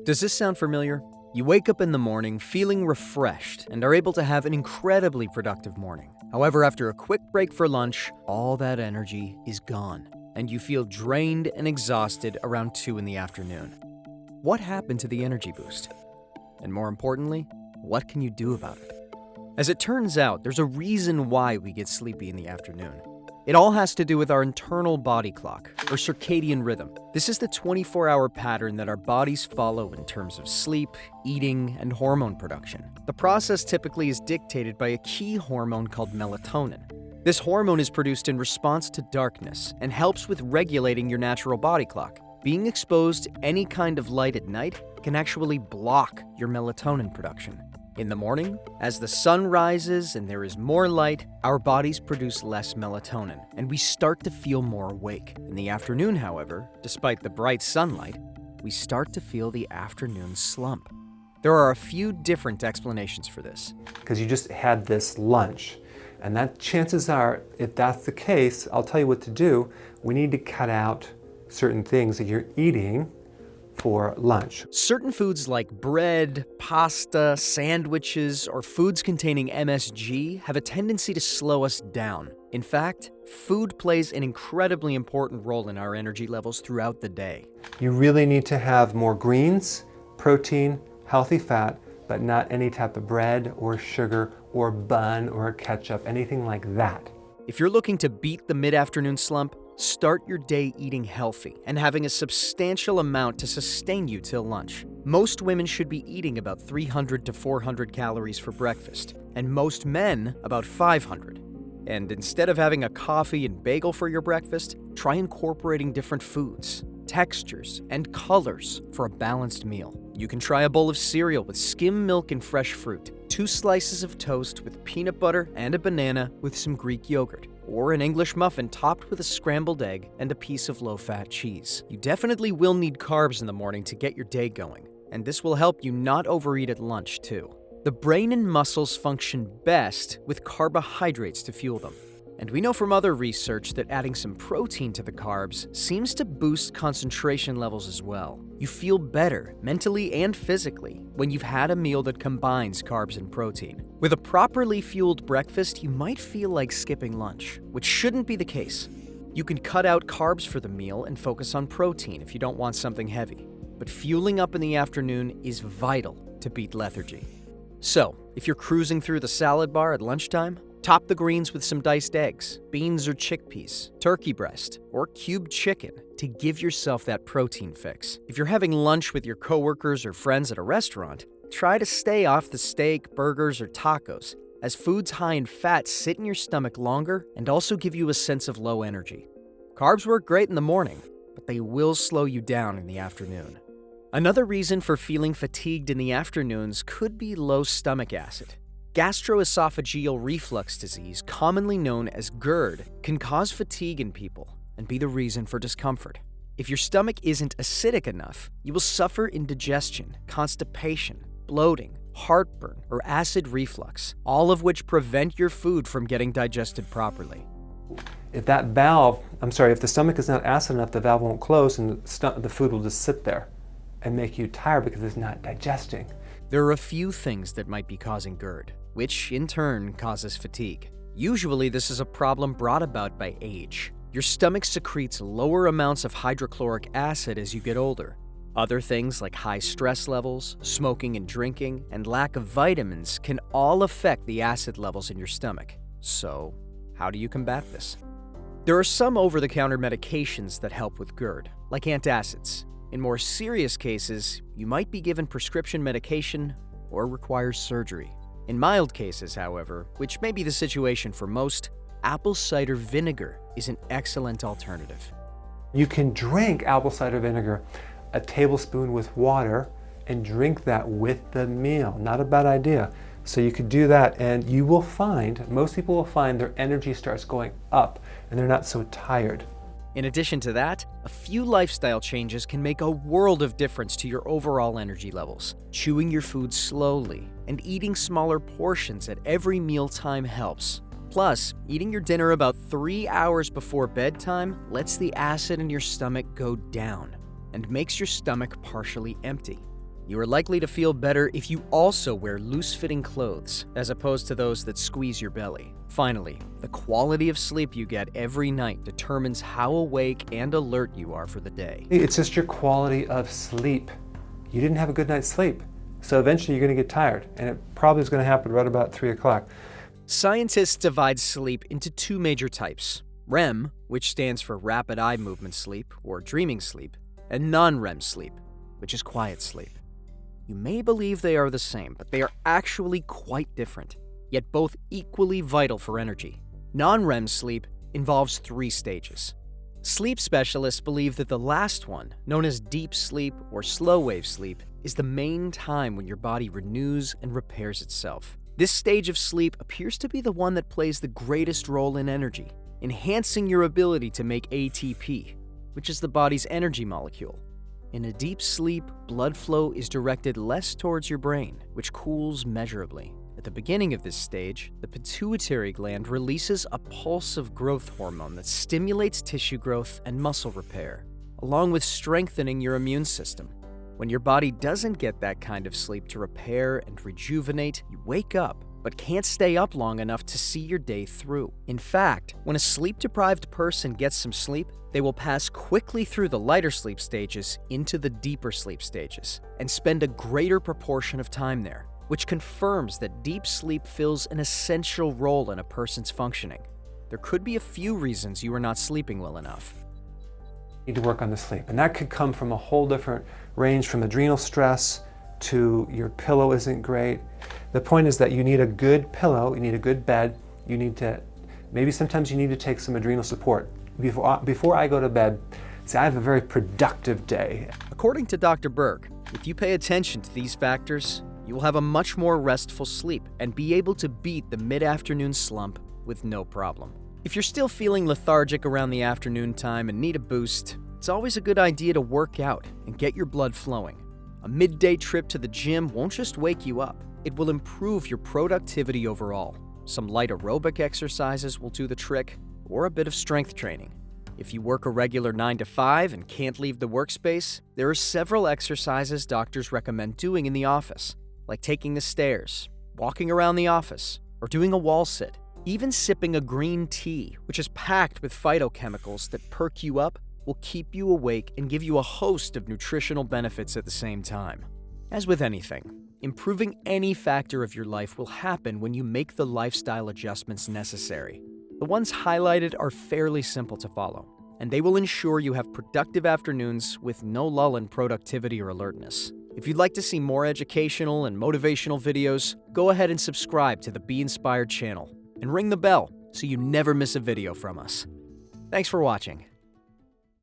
Does this sound familiar? You wake up in the morning feeling refreshed and are able to have an incredibly productive morning. However, after a quick break for lunch, all that energy is gone, and you feel drained and exhausted around 2 in the afternoon. What happened to the energy boost? And more importantly, what can you do about it? As it turns out, there's a reason why we get sleepy in the afternoon. It all has to do with our internal body clock, or circadian rhythm. This is the 24-hour pattern that our bodies follow in terms of sleep, eating, and hormone production. The process typically is dictated by a key hormone called melatonin. This hormone is produced in response to darkness and helps with regulating your natural body clock. Being exposed to any kind of light at night can actually block your melatonin production. In the morning, as the sun rises and there is more light, our bodies produce less melatonin, and we start to feel more awake. In the afternoon, however, despite the bright sunlight, we start to feel the afternoon slump. There are a few different explanations for this. Because you just had this lunch, and that chances are, if that's the case, I'll tell you what to do. We need to cut out certain things that you're eating for lunch. Certain foods like bread, pasta, sandwiches, or foods containing MSG have a tendency to slow us down. In fact, food plays an incredibly important role in our energy levels throughout the day. You really need to have more greens, protein, healthy fat, but not any type of bread or sugar or bun or ketchup, anything like that. If you're looking to beat the mid-afternoon slump, start your day eating healthy and having a substantial amount to sustain you till lunch. Most women should be eating about 300 to 400 calories for breakfast, and most men about 500. And instead of having a coffee and bagel for your breakfast, try incorporating different foods, textures, and colors for a balanced meal. You can try a bowl of cereal with skim milk and fresh fruit, 2 slices of toast with peanut butter and a banana with some Greek yogurt, or an English muffin topped with a scrambled egg and a piece of low-fat cheese. You definitely will need carbs in the morning to get your day going, and this will help you not overeat at lunch too. The brain and muscles function best with carbohydrates to fuel them. And we know from other research that adding some protein to the carbs seems to boost concentration levels as well. You feel better, mentally and physically, when you've had a meal that combines carbs and protein. With a properly fueled breakfast, you might feel like skipping lunch, which shouldn't be the case. You can cut out carbs for the meal and focus on protein if you don't want something heavy. But fueling up in the afternoon is vital to beat lethargy. So, if you're cruising through the salad bar at lunchtime, top the greens with some diced eggs, beans or chickpeas, turkey breast, or cubed chicken to give yourself that protein fix. If you're having lunch with your coworkers or friends at a restaurant, try to stay off the steak, burgers, or tacos, as foods high in fat sit in your stomach longer and also give you a sense of low energy. Carbs work great in the morning, but they will slow you down in the afternoon. Another reason for feeling fatigued in the afternoons could be low stomach acid. Gastroesophageal reflux disease, commonly known as GERD, can cause fatigue in people and be the reason for discomfort. If your stomach isn't acidic enough, you will suffer indigestion, constipation, bloating, heartburn, or acid reflux, all of which prevent your food from getting digested properly. If the stomach is not acid enough, the valve won't close and the food will just sit there and make you tired because it's not digesting. There are a few things that might be causing GERD, which in turn causes fatigue. Usually this is a problem brought about by age. Your stomach secretes lower amounts of hydrochloric acid as you get older. Other things like high stress levels, smoking and drinking, and lack of vitamins can all affect the acid levels in your stomach. So, how do you combat this? There are some over-the-counter medications that help with GERD, like antacids. In more serious cases, you might be given prescription medication or require surgery. In mild cases, however, which may be the situation for most, apple cider vinegar is an excellent alternative. You can drink apple cider vinegar, a tablespoon with water, and drink that with the meal. Not a bad idea. So you could do that, and you will find, most people will find their energy starts going up and they're not so tired. In addition to that, a few lifestyle changes can make a world of difference to your overall energy levels. Chewing your food slowly and eating smaller portions at every mealtime helps. Plus, eating your dinner about 3 hours before bedtime lets the acid in your stomach go down and makes your stomach partially empty. You are likely to feel better if you also wear loose-fitting clothes, as opposed to those that squeeze your belly. Finally, the quality of sleep you get every night determines how awake and alert you are for the day. It's just your quality of sleep. You didn't have a good night's sleep, so eventually you're going to get tired, and it probably is going to happen right about 3 o'clock. Scientists divide sleep into two major types: REM, which stands for rapid eye movement sleep or dreaming sleep, and non-REM sleep, which is quiet sleep. You may believe they are the same, but they are actually quite different, yet both equally vital for energy. Non-REM sleep involves 3 stages. Sleep specialists believe that the last one, known as deep sleep or slow-wave sleep, is the main time when your body renews and repairs itself. This stage of sleep appears to be the one that plays the greatest role in energy, enhancing your ability to make ATP, which is the body's energy molecule. In a deep sleep, blood flow is directed less towards your brain, which cools measurably. At the beginning of this stage, the pituitary gland releases a pulse of growth hormone that stimulates tissue growth and muscle repair, along with strengthening your immune system. When your body doesn't get that kind of sleep to repair and rejuvenate, you wake up, but can't stay up long enough to see your day through. In fact, when a sleep-deprived person gets some sleep, they will pass quickly through the lighter sleep stages into the deeper sleep stages and spend a greater proportion of time there, which confirms that deep sleep fills an essential role in a person's functioning. There could be a few reasons you are not sleeping well enough. You need to work on the sleep, and that could come from a whole different range, from adrenal stress to your pillow isn't great. The point is that you need a good pillow, you need a good bed, you need to, maybe sometimes you need to take some adrenal support. Before I go to bed, say I have a very productive day. According to Dr. Berg, if you pay attention to these factors, you will have a much more restful sleep and be able to beat the mid-afternoon slump with no problem. If you're still feeling lethargic around the afternoon time and need a boost, it's always a good idea to work out and get your blood flowing. A midday trip to the gym won't just wake you up, it will improve your productivity overall. Some light aerobic exercises will do the trick, or a bit of strength training. If you work a regular 9 to 5 and can't leave the workspace, there are several exercises doctors recommend doing in the office, like taking the stairs, walking around the office, or doing a wall sit. Even sipping a green tea, which is packed with phytochemicals that perk you up, will keep you awake and give you a host of nutritional benefits at the same time. As with anything, improving any factor of your life will happen when you make the lifestyle adjustments necessary. The ones highlighted are fairly simple to follow, and they will ensure you have productive afternoons with no lull in productivity or alertness. If you'd like to see more educational and motivational videos, go ahead and subscribe to the Be Inspired channel and ring the bell so you never miss a video from us. Thanks for watching.